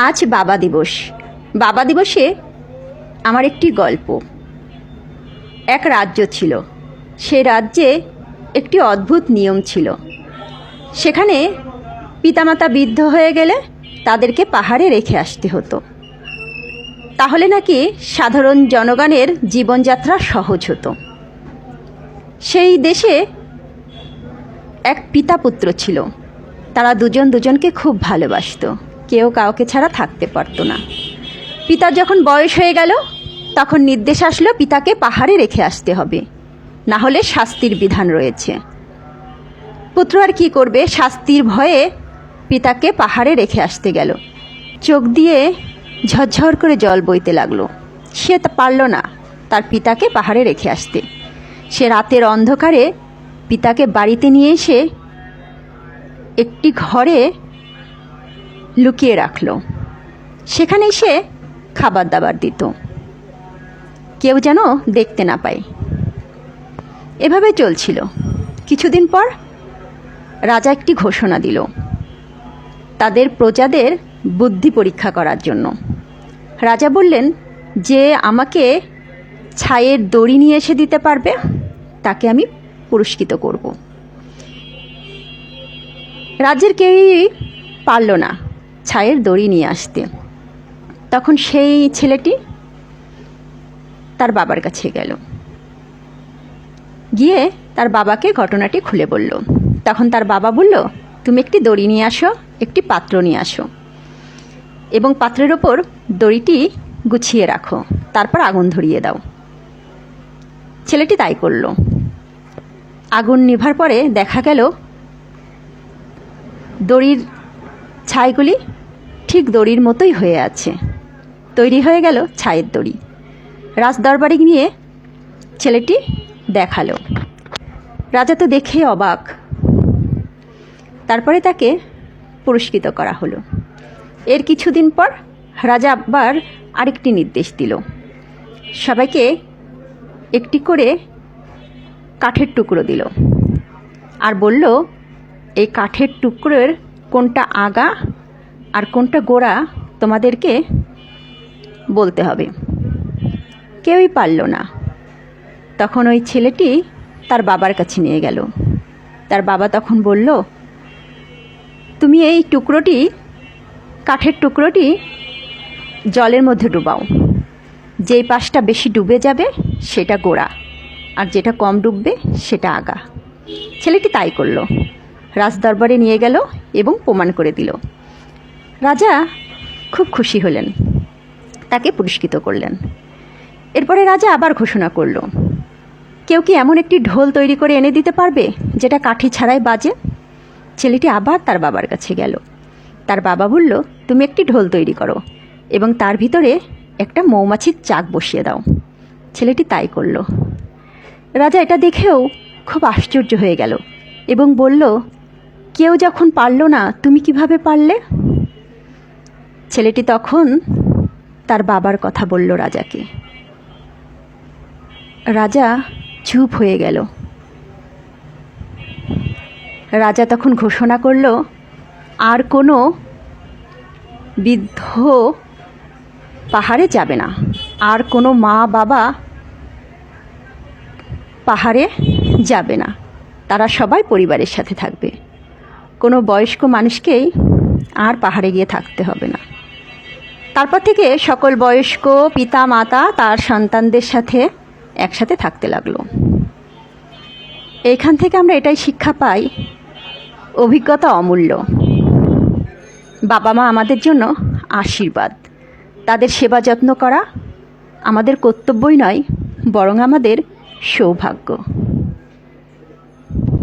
আজ বাবা দিবস। বাবা দিবসে আমার একটি গল্প। এক রাজ্য ছিল। সে রাজ্যে একটি অদ্ভুত নিয়ম ছিল। সেখানে পিতামাতা বৃদ্ধ হয়ে গেলে তাদেরকে পাহাড়ে রেখে আসতে হতো। তাহলে নাকি সাধারণ জনগণের জীবনযাত্রা সহজ হতো। সেই দেশে এক পিতা পুত্র ছিল। তারা দুজন দুজনকে খুব ভালোবাসত। কেউ কাউকে ছাড়া থাকতে পারতো না। পিতার যখন বয়স হয়ে গেল তখন নির্দেশ আসলো পিতাকে পাহাড়ে রেখে আসতে হবে, না হলে শাস্তির বিধান রয়েছে। পুত্র আর কি করবে, শাস্তির ভয়ে পিতাকে পাহাড়ে রেখে আসতে গেল। চোখ দিয়ে ঝরঝর করে জল বইতে লাগলো। সে পারল না তার পিতাকে পাহাড়ে রেখে আসতে। সে রাতের অন্ধকারে পিতাকে বাড়িতে নিয়ে এসে একটি ঘরে লুকিয়ে রাখল। সেখানে সে খাবার দাবার দিত, কেউ যেন দেখতে না পায়। এভাবে চলছিল। কিছুদিন পর রাজা একটি ঘোষণা দিল তাদের প্রজাদের বুদ্ধি পরীক্ষা করার জন্য। রাজা বললেন, যে আমাকে ছাইয়ের দড়ি নিয়ে এসে দিতে পারবে তাকে আমি পুরস্কৃত করব। রাজ্যের কেউই পারল না ছাইয়ের দড়ি নিয়ে আসতে। তখন সেই ছেলেটি তার বাবার কাছে গেল। গিয়ে তার বাবাকে ঘটনাটি খুলে বলল। তখন তার বাবা বলল, তুমি একটি দড়ি নিয়ে আসো, একটি পাত্র নিয়ে আসো এবং পাত্রের ওপর দড়িটি গুছিয়ে রাখো, তারপর আগুন ধরিয়ে দাও। ছেলেটি তাই করল। আগুন নিভার পরে দেখা গেল দড়ির ছাইগুলি ঠিক দড়ির মতোই হয়ে আছে। তৈরি হয়ে গেল ছাইয়ের দড়ি। রাজদরবারে নিয়ে ছেলেটি দেখালো। রাজা তো দেখে অবাক। তারপরে তাকে পুরস্কৃত করা হলো। এর কিছুদিন পর রাজা আবার আরেকটি নির্দেশ দিল। সবাইকে একটি করে কাঠের টুকরো দিল আর বলল, এই কাঠের টুকরোর কোনটা আগা আর কোনটা গোড়া তোমাদেরকে বলতে হবে। কেউই পারল না। তখন ওই ছেলেটি তার বাবার কাছে নিয়ে গেল। তার বাবা তখন বলল, তুমি এই টুকরোটি, কাঠের টুকরোটি জলের মধ্যে ডুবাও। যেই পাশটা বেশি ডুবে যাবে সেটা গোড়া, আর যেটা কম ডুববে সেটা আগা। ছেলেটি তাই করল। রাজদরবারে নিয়ে গেল এবং প্রমাণ করে দিল। রাজা খুব খুশি হলেন, তাকে পুরস্কৃত করলেন। এরপরে রাজা আবার ঘোষণা করল, কেউ কি এমন একটি ঢোল তৈরি করে এনে দিতে পারবে যেটা কাঠি ছাড়াই বাজে? ছেলেটি আবার তার বাবার কাছে গেল। তার বাবা বলল, তুমি একটি ঢোল তৈরি করো এবং তার ভিতরে একটা মৌমাছির চাক বসিয়ে দাও। ছেলেটি তাই করল। রাজা এটা দেখেও খুব আশ্চর্য হয়ে গেল এবং বলল, কেউ যখন পারল না তুমি কিভাবে পারলে? ছেলেটি তখন তার বাবার কথা বলল রাজাকে। রাজা চুপ হয়ে গেল। রাজা তখন ঘোষণা করল, আর কোনো বৃদ্ধ পাহাড়ে যাবে না, আর কোনো মা বাবা পাহাড়ে যাবে না, তারা সবাই পরিবারের সাথে থাকবে। কোনো বয়স্ক মানুষকেই আর পাহাড়ে গিয়ে থাকতে হবে না। তারপর থেকে সকল বয়স্ক পিতা মাতা তার সন্তানদের সাথে একসাথে থাকতে লাগলো। এইখান থেকে আমরা এটাই শিক্ষা পাই, অভিজ্ঞতা অমূল্য। বাবা মা আমাদের জন্য আশীর্বাদ। তাদের সেবা যত্ন করা আমাদের কর্তব্যই নয়, বরং আমাদের সৌভাগ্য।